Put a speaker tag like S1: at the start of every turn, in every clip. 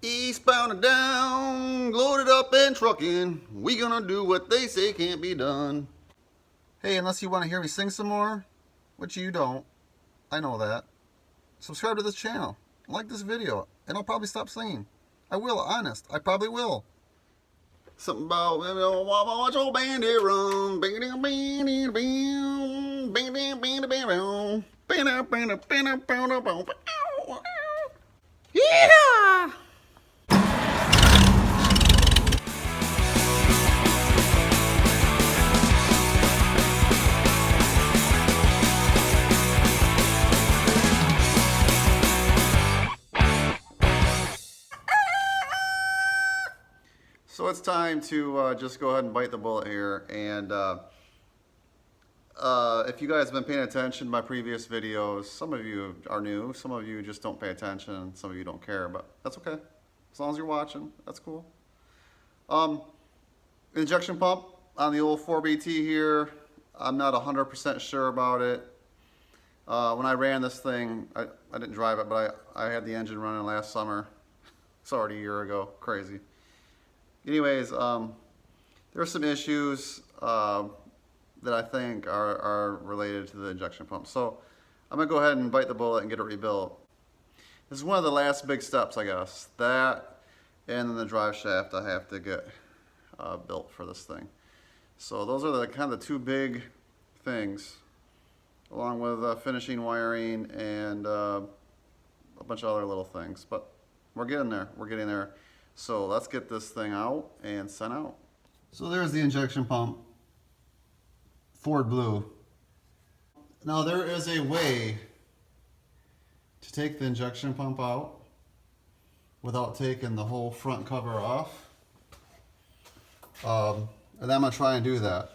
S1: Eastbound and down, loaded up and trucking. We gonna do what they say can't be done. Hey, unless you want to hear me sing some more, which you don't, I know that. Subscribe to this channel, like this video, and I'll probably stop singing. I will, honest, I probably will. Something about watch old bandit run. Yeah! So it's time to just go ahead and bite the bullet here. And if you guys have been paying attention to my previous videos, some of you are new, some of you just don't pay attention, some of you don't care, but that's okay. As long as you're watching, that's cool. Injection pump on the old 4BT here. I'm not 100% sure about it. When I ran this thing, I didn't drive it, but I had the engine running last summer. It's already a year ago, crazy. Anyways, there are some issues that I think are related to the injection pump. So I'm gonna go ahead and bite the bullet and get it rebuilt. This is one of the last big steps, I guess. That and then the drive shaft I have to get built for this thing. So those are the kind of the two big things, along with finishing wiring and a bunch of other little things. But we're getting there, we're getting there. So let's get this thing out and sent out. So there's the injection pump, Ford Blue. Now there is a way to take the injection pump out without taking the whole front cover off. And I'm gonna try and do that.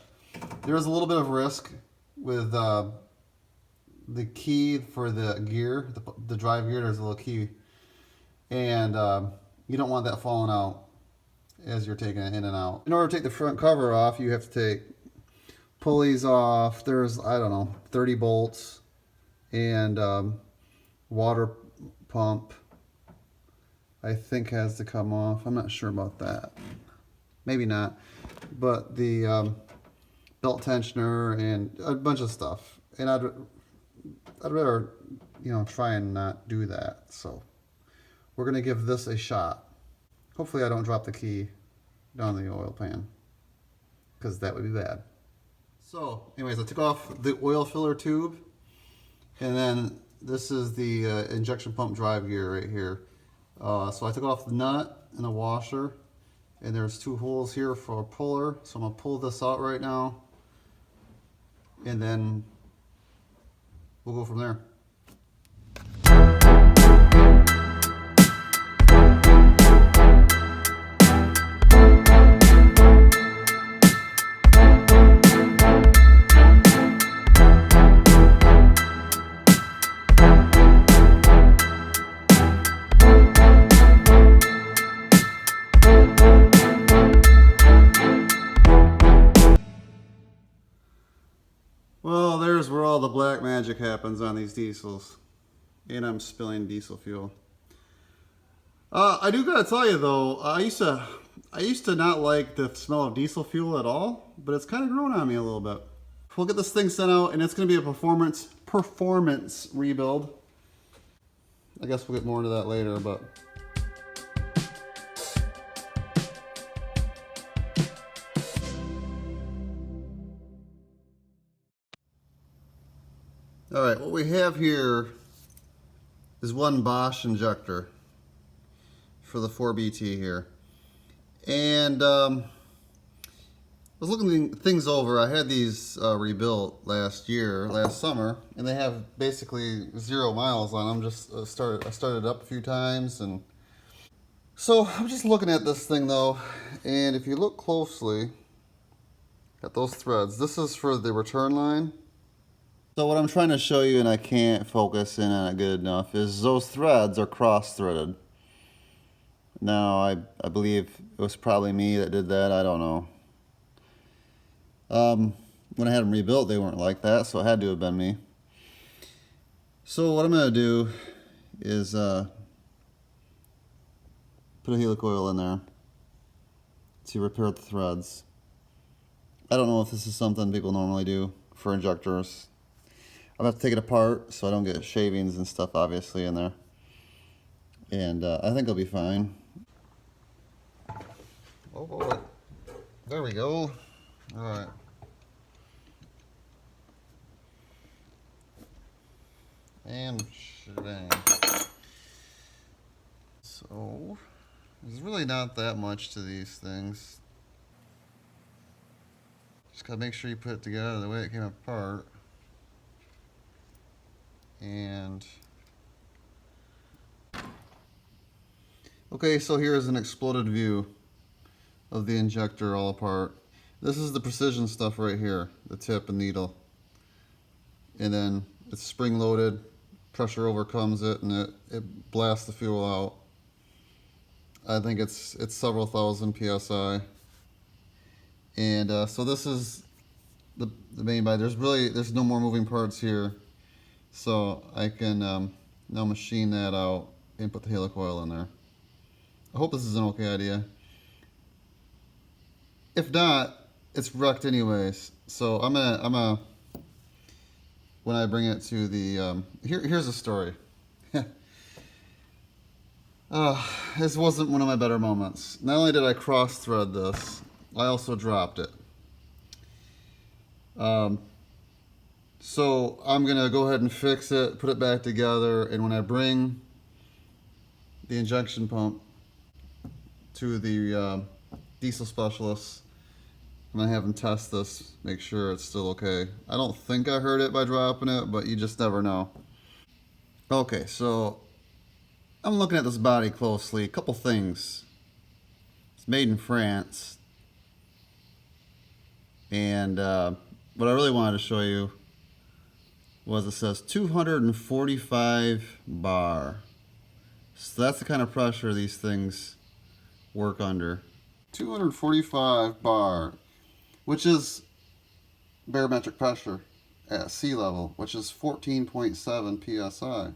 S1: There's a little bit of risk with the key for the gear, the drive gear, there's a little key. And you don't want that falling out as you're taking it in and out. In order to take the front cover off, you have to take pulleys off. There's, I don't know, 30 bolts and water pump, I think, has to come off. I'm not sure about that. Maybe not. But the belt tensioner and a bunch of stuff. And I'd rather, you know, try and not do that. So we're going to give this a shot. Hopefully I don't drop the key down the oil pan, because that would be bad. So anyways, I took off the oil filler tube, and then this is the injection pump drive gear right here. So I took off the nut and the washer, and there's two holes here for a puller. So I'm going to pull this out right now, and then we'll go from there. Well, there's where all the black magic happens on these diesels. And I'm spilling diesel fuel. I do gotta tell you though, I used to not like the smell of diesel fuel at all, but it's kind of grown on me a little bit. We'll get this thing sent out, and it's gonna be a performance rebuild. I guess we'll get more into that later, but. All right, what we have here is one Bosch injector for the 4BT here. And I was looking things over. I had these rebuilt last summer, and they have basically 0 miles on them. I started up a few times, and so I'm just looking at this thing though, and if you look closely at those threads, this is for the return line. So what I'm trying to show you, and I can't focus in on it good enough, is those threads are cross-threaded. Now, I believe it was probably me that did that. I don't know. When I had them rebuilt, they weren't like that, so it had to have been me. So what I'm going to do is put a helicoil in there to repair the threads. I don't know if this is something people normally do for injectors. I'm gonna have to take it apart so I don't get shavings and stuff obviously in there. And I think it'll be fine. Oh boy. There we go. Alright. And shebang. So, there's really not that much to these things. Just gotta make sure you put it together the way it came apart. And okay, so here's an exploded view of the injector all apart. This is the precision stuff right here, the tip and needle. And then it's spring loaded, pressure overcomes it, and it blasts the fuel out. I think it's several thousand PSI. And so this is the main body. There's no more moving parts here. So I can now machine that out and put the helicoil in there. I hope this is an okay idea. If not, it's wrecked anyways. So I'm gonna when I bring it to the here's a story. This wasn't one of my better moments. Not only did I cross thread this, I also dropped it. So I'm gonna go ahead and fix it, put it back together, and when I bring the injection pump to the diesel specialist, I'm gonna have them test this, make sure it's still okay. I don't think I heard it by dropping it, but you just never know. Okay, so I'm looking at this body closely. A couple things. It's made in France, and what I really wanted to show you was it says 245 bar. So that's the kind of pressure these things work under. 245 bar, which is barometric pressure at sea level, which is 14.7 psi.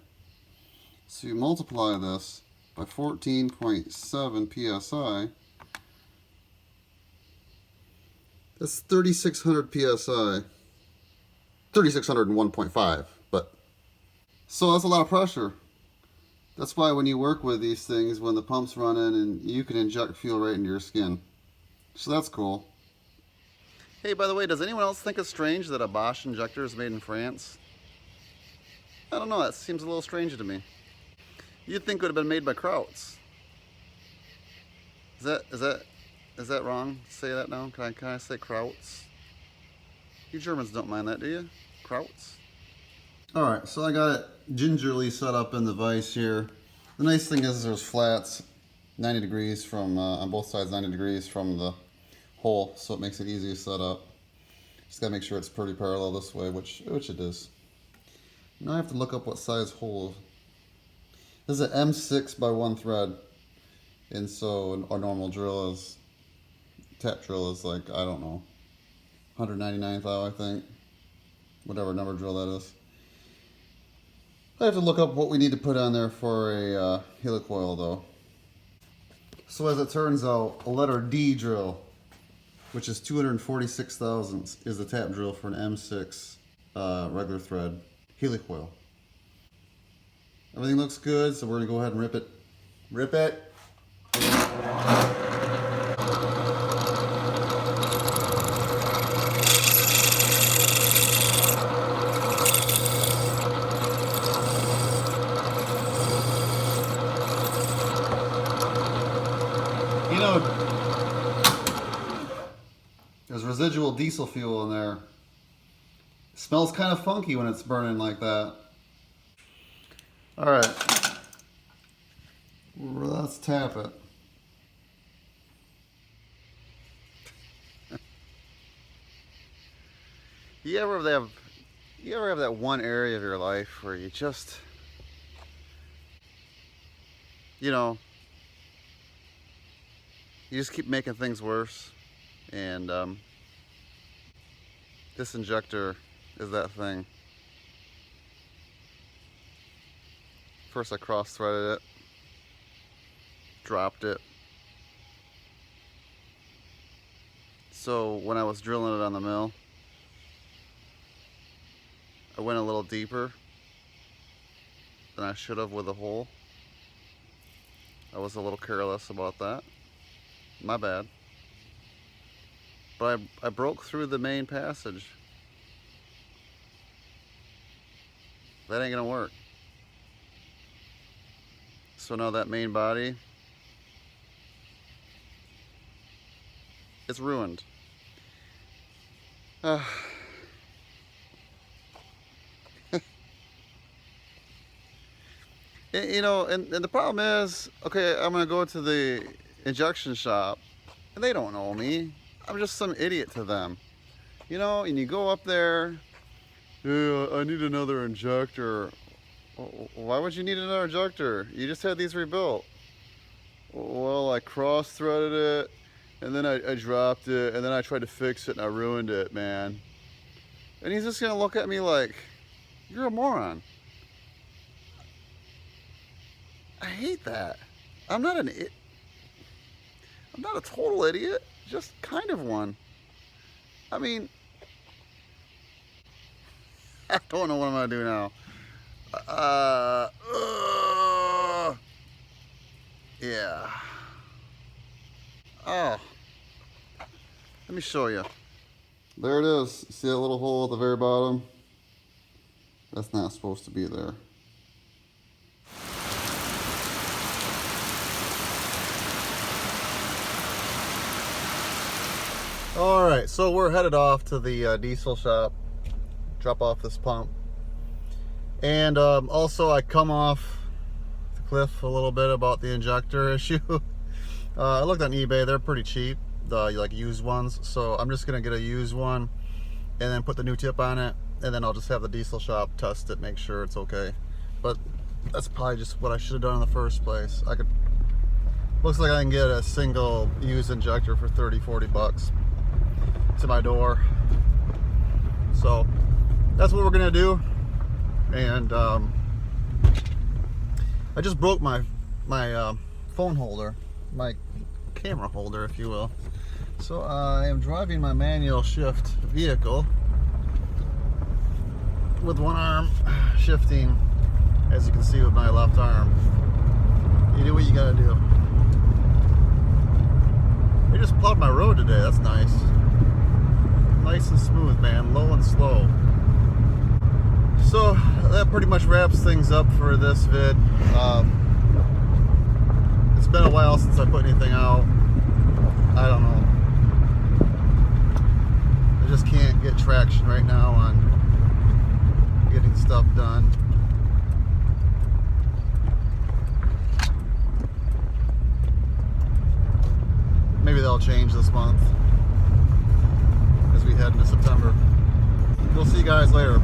S1: So you multiply this by 14.7 psi, that's 3,600 psi. 3,601.5, but so that's a lot of pressure. That's why when you work with these things, when the pump's running, and you can inject fuel right into your skin. So that's cool. Hey, by the way, does anyone else think it's strange that a Bosch injector is made in France? I don't know, that seems a little strange to me. You'd think it would have been made by Krauts. Is that wrong? Say that now? Can I say Krauts? You Germans don't mind that, do you? Krauts? Alright, so I got it gingerly set up in the vise here. The nice thing is there's flats 90 degrees from, on both sides, 90 degrees from the hole, so it makes it easy to set up. Just gotta make sure it's pretty parallel this way, which it is. Now I have to look up what size hole. This is an M6 by 1 thread, and so a normal drill is, tap drill is like, I don't know, 199th thou, I think. Whatever number drill that is. I have to look up what we need to put on there for a helicoil though. So as it turns out, a letter D drill, which is 246 thousandths, is the tap drill for an M6 regular thread helicoil. Everything looks good, so we're gonna go ahead and rip it. Rip it! You know, there's residual diesel fuel in there. It smells kind of funky when it's burning like that. Alright, let's tap it. You ever have that one area of your life where you just, you just keep making things worse, and this injector is that thing. First I cross-threaded it, dropped it. So when I was drilling it on the mill, I went a little deeper than I should have with the hole. I was a little careless about that. My bad. But I broke through the main passage. That ain't gonna work. So now that main body, it's ruined. You know, and the problem is, okay, I'm gonna go to the injection shop, and they don't know me. I'm just some idiot to them. You know, and you go up there, yeah, I need another injector. Why would you need another injector? You just had these rebuilt. Well, I cross-threaded it, and then I dropped it, and then I tried to fix it, and I ruined it, man. And he's just gonna look at me like, you're a moron. I hate that. I'm not a total idiot, just kind of one. I mean, I don't know what I'm gonna do now. Yeah. Oh. Let me show you. There it is. See that little hole at the very bottom? That's not supposed to be there. Alright, so we're headed off to the diesel shop. Drop off this pump. And also I come off the cliff a little bit about the injector issue. I looked on eBay, they're pretty cheap, the like used ones. So I'm just gonna get a used one and then put the new tip on it, and then I'll just have the diesel shop test it, make sure it's okay. But that's probably just what I should have done in the first place. Looks like I can get a single used injector for 30-40 bucks to my door. So that's what we're gonna do. And I just broke my phone holder, my camera holder, if you will. So I am driving my manual shift vehicle with one arm shifting, as you can see with my left arm. You do what you gotta do. They just plowed my road today. That's nice. Nice and smooth, man. Low and slow. So that pretty much wraps things up for this vid. It's been a while since I put anything out. I don't know. I just can't get traction right now on getting stuff done. Maybe they'll change this month as we head into September. We'll see you guys later.